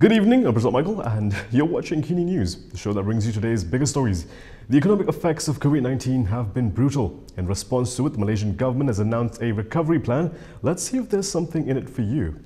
Good evening, I'm Present Michael and you're watching Kini News, the show that brings you today's biggest stories. The economic effects of COVID-19 have been brutal. In response to it, the Malaysian government has announced a recovery plan. Let's see if there's something in it for you.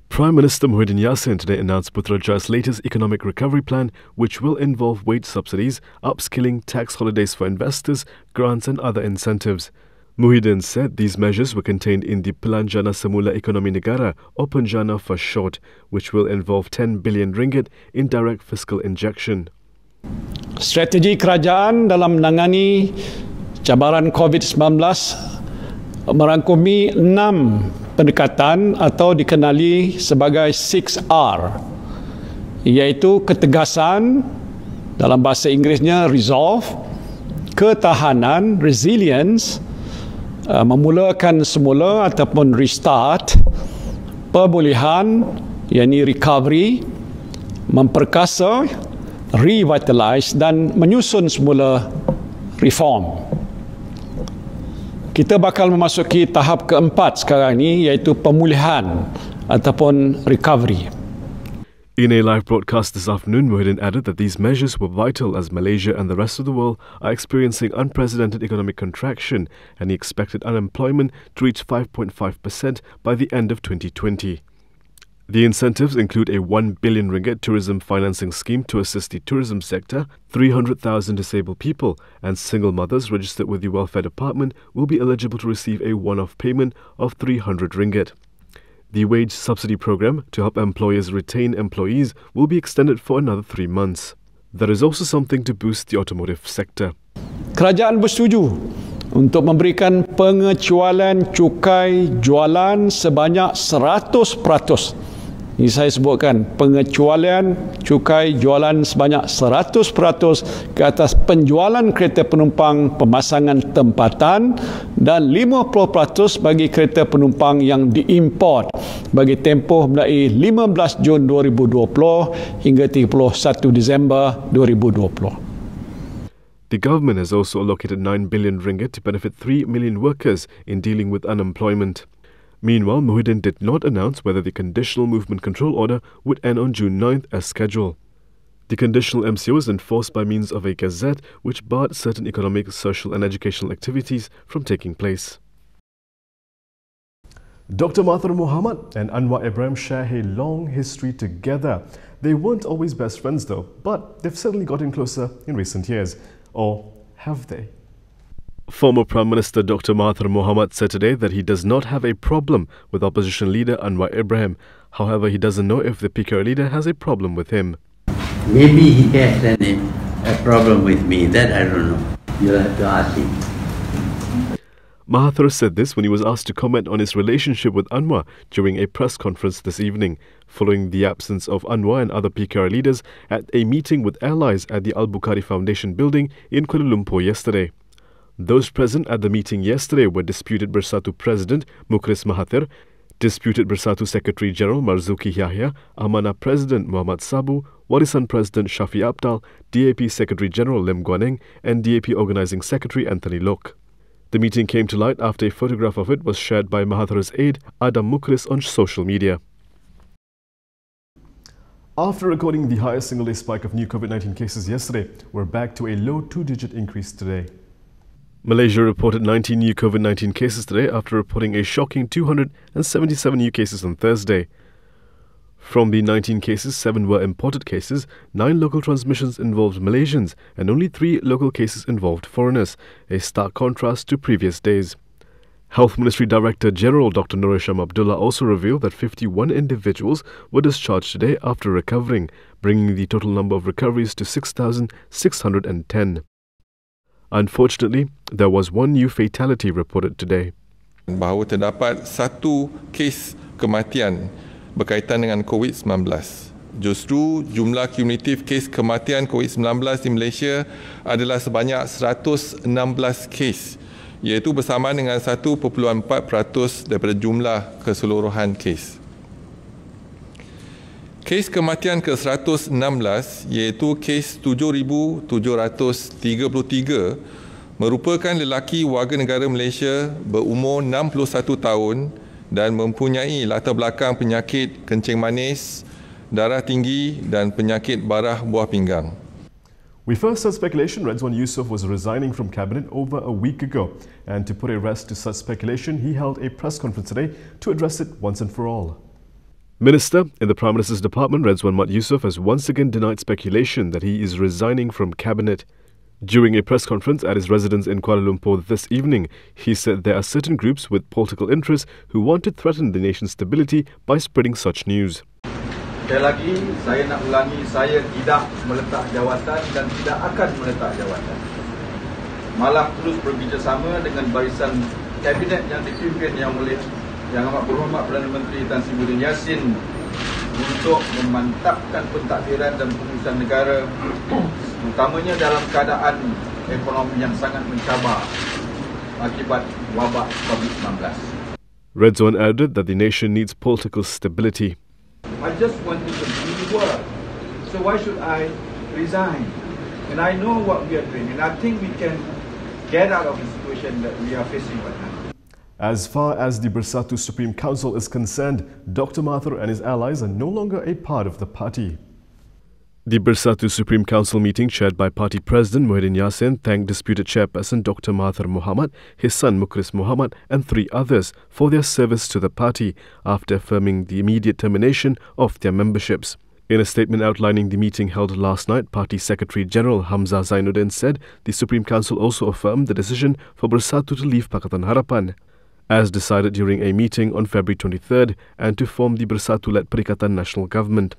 Prime Minister Muhyiddin Yassin today announced Putrajaya's latest economic recovery plan, which will involve wage subsidies, upskilling, tax holidays for investors, grants and other incentives. Muhyiddin said these measures were contained in the Penjana Semula Ekonomi Negara, or Penjana for short, which will involve 10 billion ringgit in direct fiscal injection. Strategi kerajaan dalam menangani cabaran COVID-19 merangkumi 6 pendekatan atau dikenali sebagai 6R, iaitu ketegasan, dalam bahasa Inggerisnya resolve, ketahanan, resilience, memulakan semula ataupun restart, pemulihan, yakni recovery, memperkasa, revitalize dan menyusun semula reform. Kita bakal memasuki tahap keempat sekarang ni, iaitu pemulihan ataupun recovery. In a live broadcast this afternoon, Muhyiddin added that these measures were vital as Malaysia and the rest of the world are experiencing unprecedented economic contraction, and he expected unemployment to reach 5.5% by the end of 2020. The incentives include a 1 billion ringgit tourism financing scheme to assist the tourism sector. 300,000 disabled people and single mothers registered with the Welfare Department will be eligible to receive a one-off payment of 300 ringgit. The wage subsidy program to help employers retain employees will be extended for another 3 months. There is also something to boost the automotive sector. Kerajaan bersetuju untuk memberikan pengecualian cukai jualan sebanyak 100%. Ini saya sebutkan, pengecualian cukai jualan sebanyak 100% ke atas penjualan kereta penumpang pemasangan tempatan dan 50% bagi kereta penumpang yang diimport bagi tempoh mulai 15 Jun 2020 hingga 31 Disember 2020. The government has also allocated 9 billion ringgit to benefit 3 million workers in dealing with unemployment. Meanwhile, Muhyiddin did not announce whether the Conditional Movement Control Order would end on June 9th as scheduled. The conditional MCO is enforced by means of a gazette which barred certain economic, social and educational activities from taking place. Dr Mahathir Mohamad and Anwar Ibrahim share a long history together. They weren't always best friends though, but they've certainly gotten closer in recent years. Or have they? Former Prime Minister Dr Mahathir Mohamad said today that he does not have a problem with opposition leader Anwar Ibrahim. However, he doesn't know if the PKR leader has a problem with him. Maybe he has a problem with me, that I don't know. You'll have to ask him. Mahathir said this when he was asked to comment on his relationship with Anwar during a press conference this evening, following the absence of Anwar and other PKR leaders at a meeting with allies at the Al-Bukhari Foundation building in Kuala Lumpur yesterday. Those present at the meeting yesterday were Disputed Bersatu President Mukhlis Mahathir, Disputed Bersatu Secretary General Marzuki Yahya, Amanah President Muhammad Sabu, Warisan President Shafi Abdal, DAP Secretary General Lim Guaneng and DAP Organising Secretary Anthony Lok. The meeting came to light after a photograph of it was shared by Mahathir's aide Adam Mukhlis on social media. After recording the highest single-day spike of new COVID-19 cases yesterday, we're back to a low two-digit increase today. Malaysia reported 19 new COVID-19 cases today after reporting a shocking 277 new cases on Thursday. From the 19 cases, 7 were imported cases, 9 local transmissions involved Malaysians, and only 3 local cases involved foreigners, a stark contrast to previous days. Health Ministry Director General Dr Nurisham Abdullah also revealed that 51 individuals were discharged today after recovering, bringing the total number of recoveries to 6,610. Unfortunately, there was one new fatality reported today. Bahawa terdapat satu kes kematian berkaitan dengan COVID-19. Justru jumlah kumulatif kes kematian COVID-19 di Malaysia adalah sebanyak 116 kes, iaitu bersamaan dengan 1.4% daripada jumlah keseluruhan kes. Kes kematian ke-116 iaitu kes 7,733 merupakan lelaki warga negara Malaysia berumur 61 tahun dan mempunyai latar belakang penyakit kencing manis darah tinggi dan penyakit barah buah pinggang. We first heard speculation Redzwan Yusof was resigning from cabinet over a week ago. And to put a rest to such speculation, he held a press conference today to address it once and for all. Minister in the Prime Minister's department, Redzwan Yusof, has once again denied speculation that he is resigning from cabinet. During a press conference at his residence in Kuala Lumpur this evening, he said there are certain groups with political interests who want to threaten the nation's stability by spreading such news. Sekali lagi, saya nak ulangi, saya tidak meletak jawatan dan tidak akan meletak jawatan. Malah terus bekerjasama dengan barisan kabinet yang dipimpin Yang Amat Berhormat Perdana Menteri Tan Sri Muhyiddin Yassin untuk memantapkan pentadbiran dan pengurusan negara, utamanya dalam keadaan ekonomi yang sangat mencabar akibat wabak COVID-19. Redzwan added that the nation needs political stability. I just want to continue work, so why should I resign? And I know what we are doing, and I think we can get out of the situation that we are facing right now. As far as the Bersatu Supreme Council is concerned, Dr Mahathir and his allies are no longer a part of the party. The Bersatu Supreme Council meeting chaired by Party President Muhyiddin Yassin thanked disputed chairperson Dr Mahathir Mohamad, his son Mukhlis Mohamad and 3 others for their service to the party after affirming the immediate termination of their memberships. In a statement outlining the meeting held last night, Party Secretary General Hamzah Zainuddin said the Supreme Council also affirmed the decision for Bersatu to leave Pakatan Harapan, as decided during a meeting on February 23rd, and to form the Bersatu-led Perikatan Nasional government.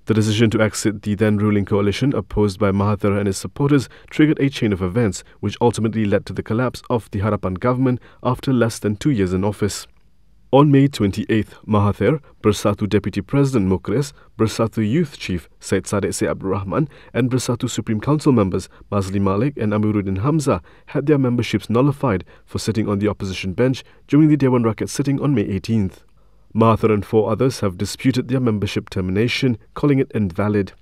The decision to exit the then-ruling coalition, opposed by Mahathir and his supporters, triggered a chain of events which ultimately led to the collapse of the Harapan government after less than 2 years in office. On May 28th, Mahathir, Bersatu Deputy President Mukhlis, Bersatu Youth Chief Syed Sadek Syed Abdul Rahman and Bersatu Supreme Council members Mazli Malik and Amiruddin Hamzah had their memberships nullified for sitting on the opposition bench during the Dewan Rakyat sitting on May 18th. Mahathir and 4 others have disputed their membership termination, calling it invalid.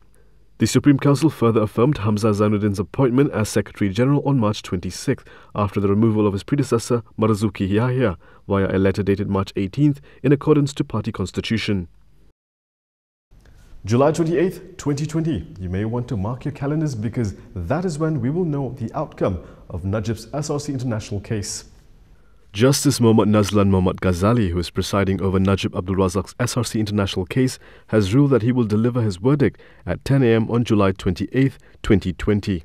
The Supreme Council further affirmed Hamzah Zainuddin's appointment as Secretary General on March 26th after the removal of his predecessor Marzuki Yahya via a letter dated March 18th in accordance to party constitution. July 28th, 2020. You may want to mark your calendars because that is when we will know the outcome of Najib's SRC International case. Justice Mohammad Nazlan Mohammad Ghazali, who is presiding over Najib Abdul Razak's SRC International case, has ruled that he will deliver his verdict at 10 a.m. on July 28, 2020.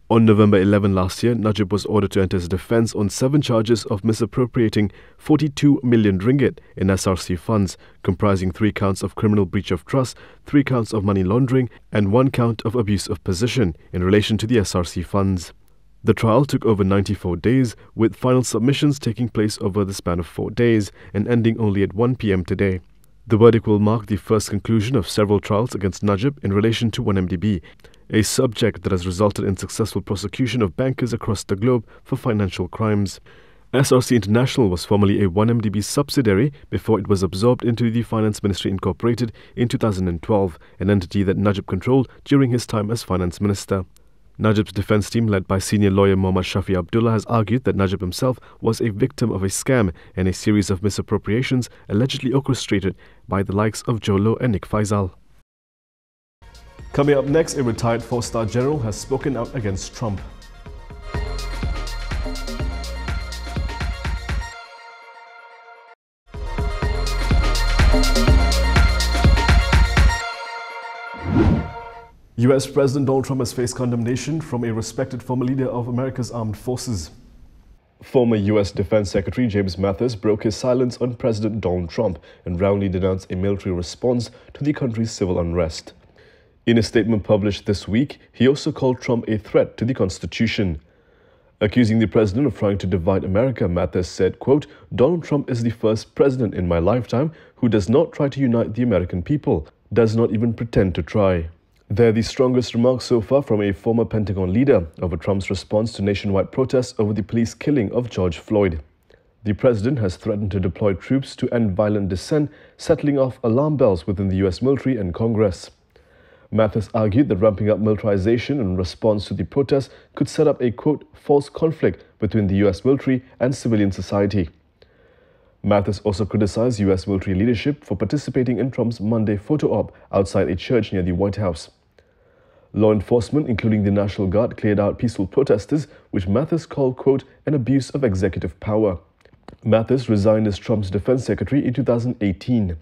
On November 11 last year, Najib was ordered to enter his defense on 7 charges of misappropriating 42 million ringgit in SRC funds, comprising 3 counts of criminal breach of trust, 3 counts of money laundering, and 1 count of abuse of position in relation to the SRC funds. The trial took over 94 days, with final submissions taking place over the span of 4 days and ending only at 1 p.m. today. The verdict will mark the first conclusion of several trials against Najib in relation to 1MDB, a subject that has resulted in successful prosecution of bankers across the globe for financial crimes. SRC International was formerly a 1MDB subsidiary before it was absorbed into the Finance Ministry Incorporated in 2012, an entity that Najib controlled during his time as Finance Minister. Najib's defense team, led by senior lawyer Muhammad Shafi Abdullah, has argued that Najib himself was a victim of a scam and a series of misappropriations allegedly orchestrated by the likes of Jolo and Nick Faisal. Coming up next, a retired 4-star general has spoken out against Trump. US President Donald Trump has faced condemnation from a respected former leader of America's armed forces. Former US Defense Secretary James Mattis broke his silence on President Donald Trump and roundly denounced a military response to the country's civil unrest. In a statement published this week, he also called Trump a threat to the Constitution. Accusing the president of trying to divide America, Mattis said, quote, "Donald Trump is the first president in my lifetime who does not try to unite the American people, does not even pretend to try." They're the strongest remarks so far from a former Pentagon leader over Trump's response to nationwide protests over the police killing of George Floyd. The president has threatened to deploy troops to end violent dissent, settling off alarm bells within the US military and Congress. Mattis argued that ramping up militarization in response to the protests could set up a, quote, false conflict between the US military and civilian society. Mathis also criticized U.S. military leadership for participating in Trump's Monday photo op outside a church near the White House. Law enforcement, including the National Guard, cleared out peaceful protesters, which Mathis called, quote, an abuse of executive power. Mathis resigned as Trump's defense secretary in 2018.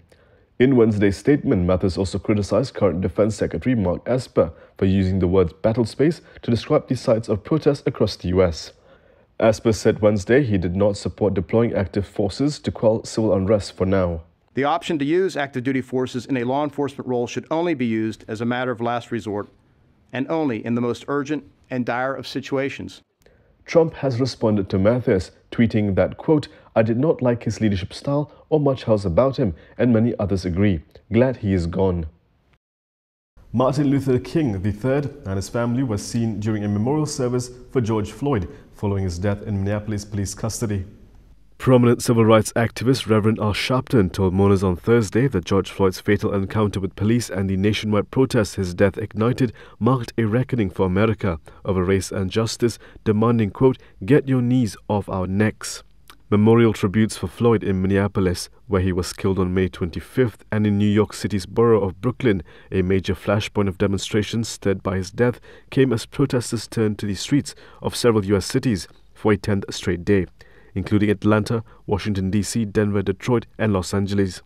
In Wednesday's statement, Mathis also criticized current Defense Secretary Mark Esper for using the words battle space to describe the sites of protests across the U.S. Esper said Wednesday he did not support deploying active forces to quell civil unrest for now. The option to use active duty forces in a law enforcement role should only be used as a matter of last resort and only in the most urgent and dire of situations. Trump has responded to Mathis, tweeting that, quote, I did not like his leadership style or much else about him, and many others agree. Glad he is gone. Martin Luther King III and his family were seen during a memorial service for George Floyd following his death in Minneapolis police custody. Prominent civil rights activist Reverend Al Sharpton told mourners on Thursday that George Floyd's fatal encounter with police and the nationwide protests his death ignited marked a reckoning for America over race and justice, demanding, quote, get your knees off our necks. Memorial tributes for Floyd in Minneapolis, where he was killed on May 25th, and in New York City's borough of Brooklyn, a major flashpoint of demonstrations stirred by his death, came as protesters turned to the streets of several U.S. cities for a 10th straight day, including Atlanta, Washington, D.C., Denver, Detroit, and Los Angeles.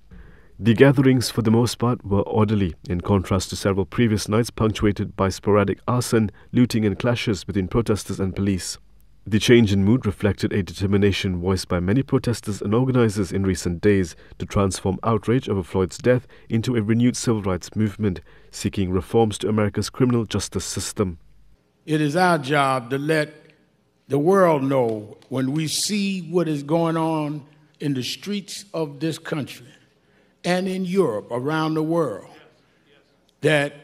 The gatherings, for the most part, were orderly, in contrast to several previous nights punctuated by sporadic arson, looting, and clashes between protesters and police. The change in mood reflected a determination voiced by many protesters and organizers in recent days to transform outrage over Floyd's death into a renewed civil rights movement, seeking reforms to America's criminal justice system. It is our job to let the world know when we see what is going on in the streets of this country and in Europe, around the world, that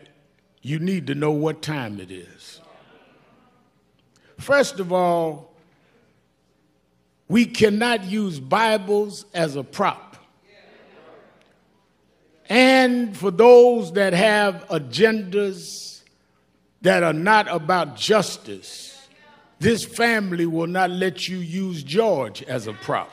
you need to know what time it is. First of all, we cannot use Bibles as a prop. And for those that have agendas that are not about justice, this family will not let you use George as a prop.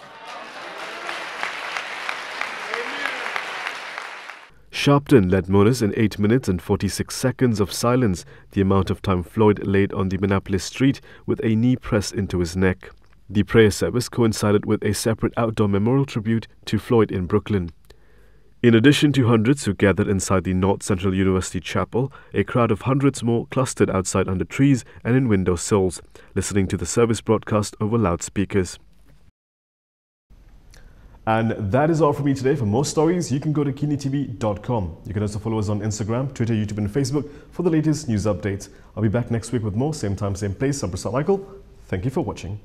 Sharpton led mourners in 8 minutes and 46 seconds of silence, the amount of time Floyd laid on the Minneapolis street with a knee pressed into his neck. The prayer service coincided with a separate outdoor memorial tribute to Floyd in Brooklyn. In addition to hundreds who gathered inside the North Central University Chapel, a crowd of hundreds more clustered outside under trees and in window sills, listening to the service broadcast over loudspeakers. And that is all for me today. For more stories, you can go to KiniTV.com. You can also follow us on Instagram, Twitter, YouTube and Facebook for the latest news updates. I'll be back next week with more, same time, same place. I'm Prasad Michael. Thank you for watching.